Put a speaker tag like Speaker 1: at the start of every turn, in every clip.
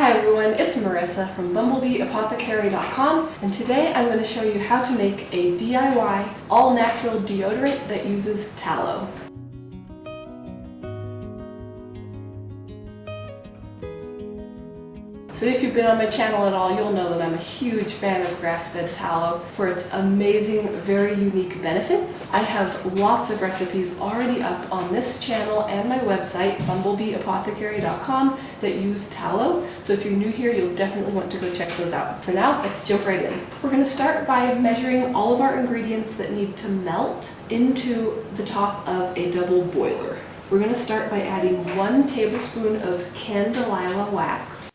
Speaker 1: Hi everyone, it's Marisa from bumblebeeapothecary.com, and today I'm going to show you how to make a DIY all-natural deodorant that uses tallow. So if you've been on my channel at all, you'll know that I'm a huge fan of grass-fed tallow for its amazing, very unique benefits. I have lots of recipes already up on this channel and my website, bumblebeeapothecary.com, that use tallow. So if you're new here, you'll definitely want to go check those out. For now, let's jump right in. We're going to start by measuring all of our ingredients that need to melt into the top of a double boiler. We're going to start by adding 1 tablespoon of candelilla wax.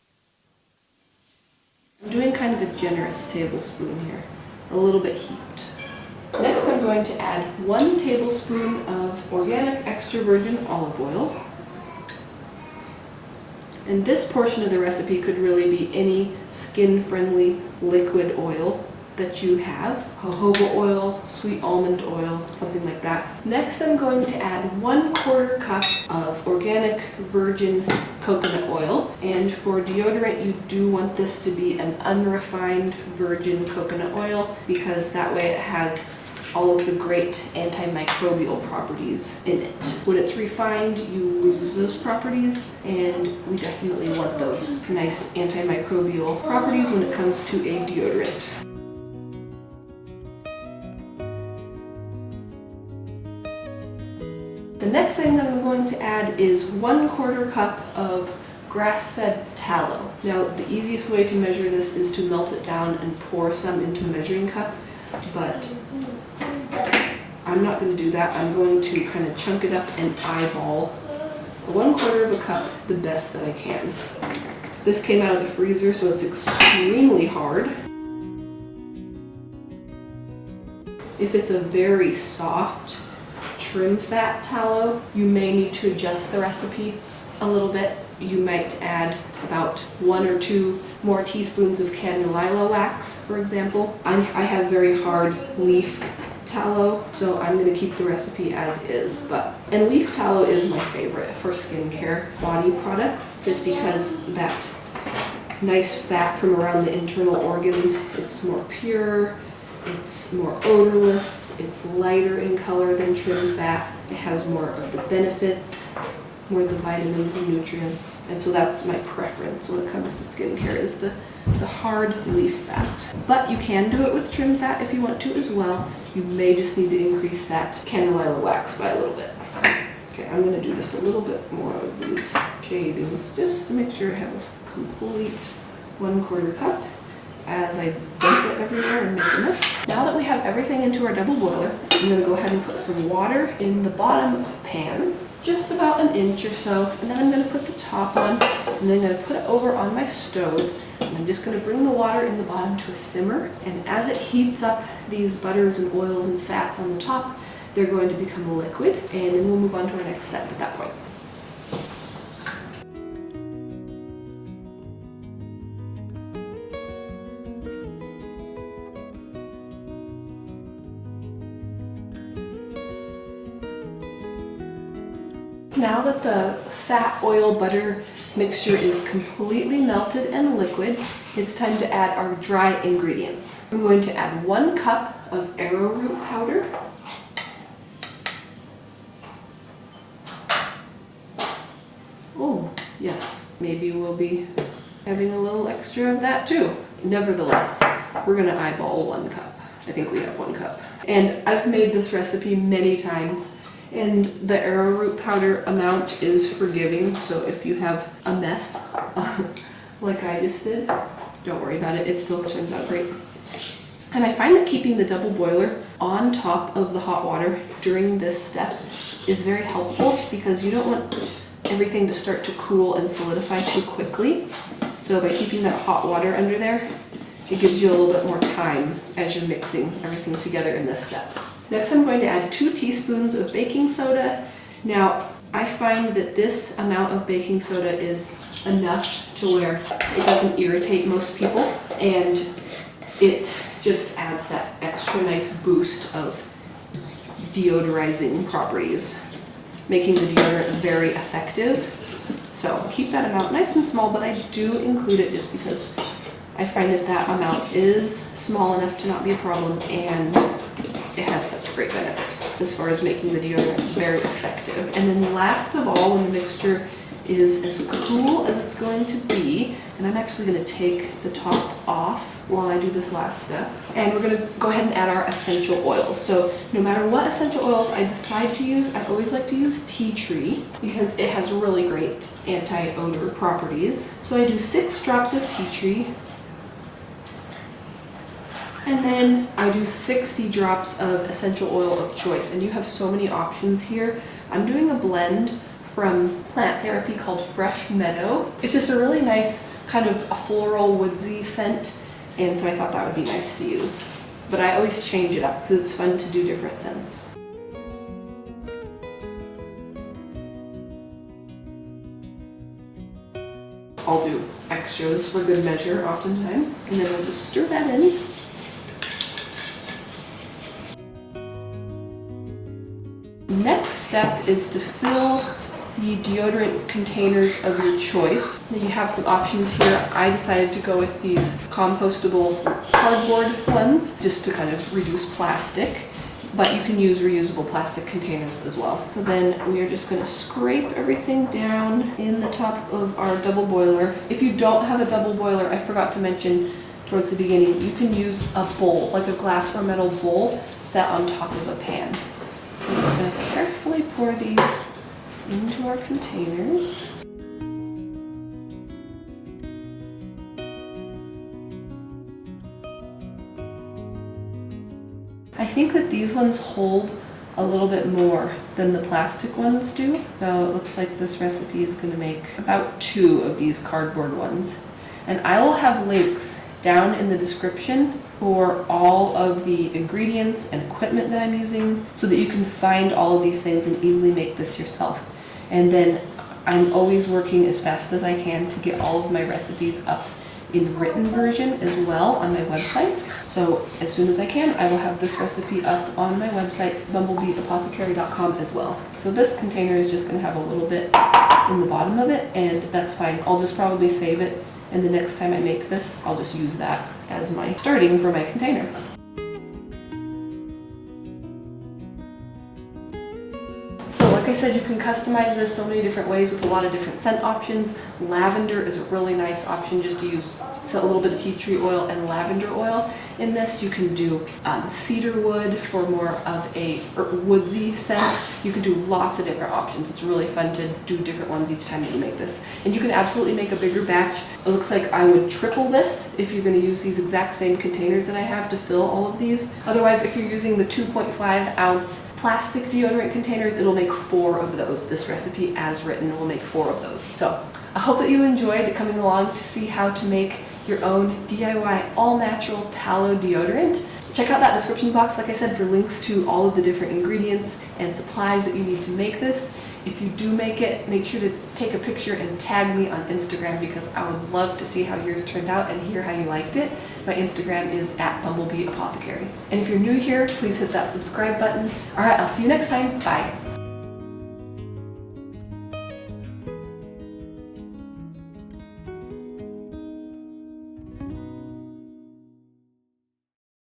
Speaker 1: I'm doing kind of a generous tablespoon here, a little bit heaped. Next I'm going to add 1 tablespoon of organic extra virgin olive oil. And this portion of the recipe could really be any skin-friendly liquid oil that you have. Jojoba oil, sweet almond oil, something like that. Next I'm going to add 1/4 cup of organic virgin coconut oil. And for deodorant, you do want this to be an unrefined virgin coconut oil because that way it has all of the great antimicrobial properties in it. When it's refined, you lose those properties, and we definitely want those nice antimicrobial properties when it comes to a deodorant. The next thing that I'm going to add is 1/4 cup of grass-fed tallow. Now, the easiest way to measure this is to melt it down and pour some into a measuring cup, but I'm not going to do that. I'm going to kind of chunk it up and eyeball 1/4 cup the best that I can. This came out of the freezer, so it's extremely hard. If it's a very soft, trim fat tallow, you may need to adjust the recipe a little bit. You might add about 1 or 2 more teaspoons of candelilla wax, for example. I have very hard leaf tallow, so I'm going to keep the recipe as is. And leaf tallow is my favorite for skincare body products, just because that nice fat from around the internal organs, it's more pure, it's more odorless, it's lighter in color than trim fat, it has more of the benefits, more of the vitamins and nutrients, and so that's my preference when it comes to skincare, is the hard leaf fat. But you can do it with trim fat if you want to as well. You may just need to increase that candelilla wax by a little bit. Okay, I'm going to do just a little bit more of these shavings just to make sure I have a complete 1/4 cup as I dump it everywhere and make a mess. Now that we have everything into our double boiler, I'm going to go ahead and put some water in the bottom pan, just about 1 inch or so, and then I'm going to put the top on, and then I'm going to put it over on my stove, and I'm just going to bring the water in the bottom to a simmer, and as it heats up these butters and oils and fats on the top, they're going to become a liquid, and then we'll move on to our next step at that point. Now that the fat, oil, butter mixture is completely melted and liquid, it's time to add our dry ingredients. I'm going to add 1 cup of arrowroot powder, oh yes, maybe we'll be having a little extra of that too. Nevertheless, we're going to eyeball 1 cup. I think we have 1 cup. And I've made this recipe many times, and the arrowroot powder amount is forgiving, so if you have a mess like I just did, don't worry about it, it still turns out great. And I find that keeping the double boiler on top of the hot water during this step is very helpful because you don't want everything to start to cool and solidify too quickly. So by keeping that hot water under there, it gives you a little bit more time as you're mixing everything together in this step. Next I'm going to add 2 teaspoons of baking soda. Now I find that this amount of baking soda is enough to where it doesn't irritate most people, and it just adds that extra nice boost of deodorizing properties, making the deodorant very effective. So keep that amount nice and small, but I do include it just because I find that that amount is small enough to not be a problem, and it has such great benefits as far as making the deodorant very effective. And then last of all, when the mixture is as cool as it's going to be, and I'm actually going to take the top off while I do this last step, and we're going to go ahead and add our essential oils. So no matter what essential oils I decide to use, I always like to use tea tree because it has really great anti-odor properties. So I do 6 drops of tea tree, and then I do 60 drops of essential oil of choice, and you have so many options here. I'm doing a blend from Plant Therapy called Fresh Meadow. It's just a really nice kind of a floral woodsy scent, and so I thought that would be nice to use. But I always change it up because it's fun to do different scents. I'll do extras for good measure oftentimes, and then we'll just stir that in. Next step is to fill the deodorant containers of your choice. Then you have some options here. I decided to go with these compostable cardboard ones just to kind of reduce plastic, but you can use reusable plastic containers as well. So then we are just going to scrape everything down in the top of our double boiler. If you don't have a double boiler, I forgot to mention towards the beginning, you can use a bowl, like a glass or metal bowl set on top of a pan. I'm just going to carefully pour these into our containers. I think that these ones hold a little bit more than the plastic ones do. So it looks like this recipe is going to make about 2 of these cardboard ones. And I will have links down in the description for all of the ingredients and equipment that I'm using so that you can find all of these things and easily make this yourself. And then I'm always working as fast as I can to get all of my recipes up in written version as well on my website. So as soon as I can, I will have this recipe up on my website, bumblebeeapothecary.com as well. So this container is just going to have a little bit in the bottom of it, and that's fine. I'll just probably save it, and the next time I make this, I'll just use that as my starting for my container. So like I said, you can customize this so many different ways with a lot of different scent options. Lavender is a really nice option just to use a little bit of tea tree oil and lavender oil in this. You can do cedar wood for more of a woodsy scent. You can do lots of different options. It's really fun to do different ones each time that you make this. And you can absolutely make a bigger batch. It looks like I would triple this if you're going to use these exact same containers that I have to fill all of these. Otherwise, if you're using the 2.5 ounce plastic deodorant containers, it'll make 4 of those. This recipe as written will make 4 of those. So I hope that you enjoyed coming along to see how to make your own DIY all-natural tallow deodorant. Check out that description box, like I said, for links to all of the different ingredients and supplies that you need to make this. If you do make it, make sure to take a picture and tag me on Instagram because I would love to see how yours turned out and hear how you liked it. My Instagram is @bumblebeeapothecary. And if you're new here, please hit that subscribe button. All right, I'll see you next time. Bye.